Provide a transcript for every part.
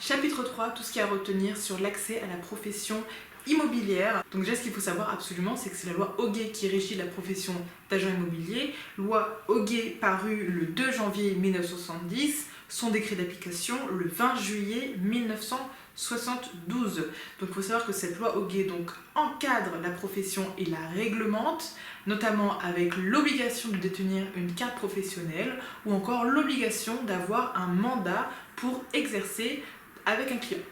Chapitre 3, tout ce qu'il y a à retenir sur l'accès à la profession immobilière. Donc déjà, ce qu'il faut savoir absolument, c'est que c'est la loi Hoguet qui régit la profession d'agent immobilier. Loi Hoguet parue le 2 janvier 1970, son décret d'application le 20 juillet 1972. Donc il faut savoir que cette loi Hoguet encadre la profession et la réglemente, notamment avec l'obligation de détenir une carte professionnelle ou encore l'obligation d'avoir un mandat pour exercer avec un client.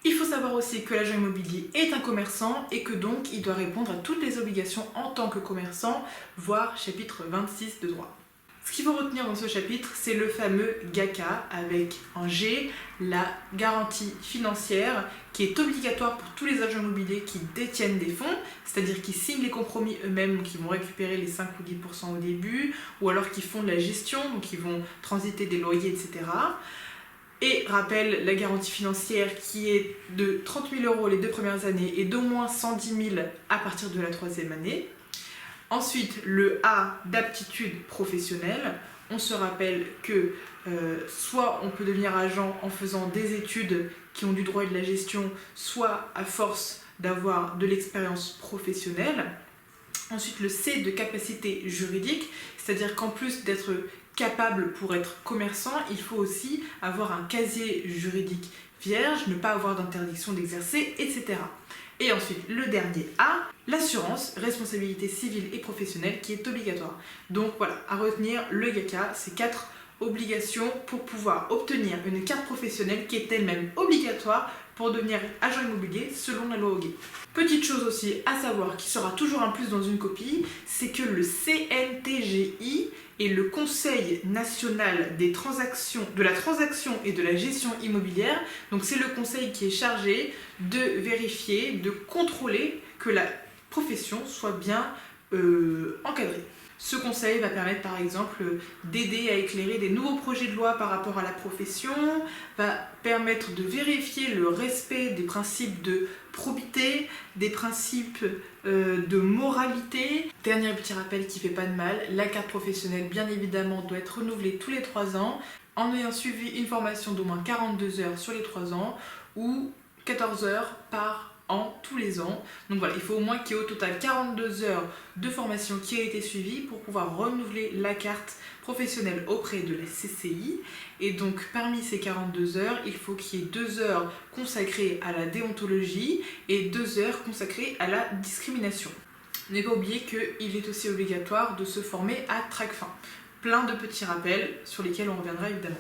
Il faut savoir aussi que l'agent immobilier est un commerçant et que donc il doit répondre à toutes les obligations en tant que commerçant, voire chapitre 26 de droit. Ce qu'il faut retenir dans ce chapitre, c'est le fameux GACA avec en G, la garantie financière qui est obligatoire pour tous les agents immobiliers qui détiennent des fonds, c'est-à-dire qui signent les compromis eux-mêmes, qui vont récupérer les 5 ou 10% au début, ou alors qui font de la gestion, donc qui vont transiter des loyers, etc. Et rappelle la garantie financière qui est de 30 000 € les 2 premières années et d'au moins 110 000 à partir de la 3e année. Ensuite, le A d'aptitude professionnelle. On se rappelle que soit on peut devenir agent en faisant des études qui ont du droit et de la gestion, soit à force d'avoir de l'expérience professionnelle. Ensuite, le C de capacité juridique, c'est-à-dire qu'en plus d'être capable pour être commerçant, il faut aussi avoir un casier juridique vierge, ne pas avoir d'interdiction d'exercer, etc. Et ensuite, le dernier A, l'assurance, responsabilité civile et professionnelle qui est obligatoire. Donc voilà, à retenir le GACA, c'est 4 obligations pour pouvoir obtenir une carte professionnelle qui est elle-même obligatoire pour devenir agent immobilier selon la loi Hoguet. Petite chose aussi à savoir qui sera toujours un plus dans une copie, c'est que le CNTGI et le Conseil national de la transaction et de la gestion immobilière, donc c'est le conseil qui est chargé de vérifier, de contrôler que la profession soit bien encadrée. Ce conseil va permettre par exemple d'aider à éclairer des nouveaux projets de loi par rapport à la profession, va permettre de vérifier le respect des principes de probité, des principes de moralité. Dernier petit rappel qui fait pas de mal, la carte professionnelle bien évidemment doit être renouvelée tous les 3 ans en ayant suivi une formation d'au moins 42 heures sur les 3 ans ou 14 heures par an tous les ans. Donc voilà, il faut au moins qu'il y ait au total 42 heures de formation qui a été suivie pour pouvoir renouveler la carte professionnelle auprès de la CCI. Et donc parmi ces 42 heures, il faut qu'il y ait 2 heures consacrées à la déontologie et 2 heures consacrées à la discrimination. Ne pas oublier qu'il est aussi obligatoire de se former à TRACFIN. Plein de petits rappels sur lesquels on reviendra évidemment.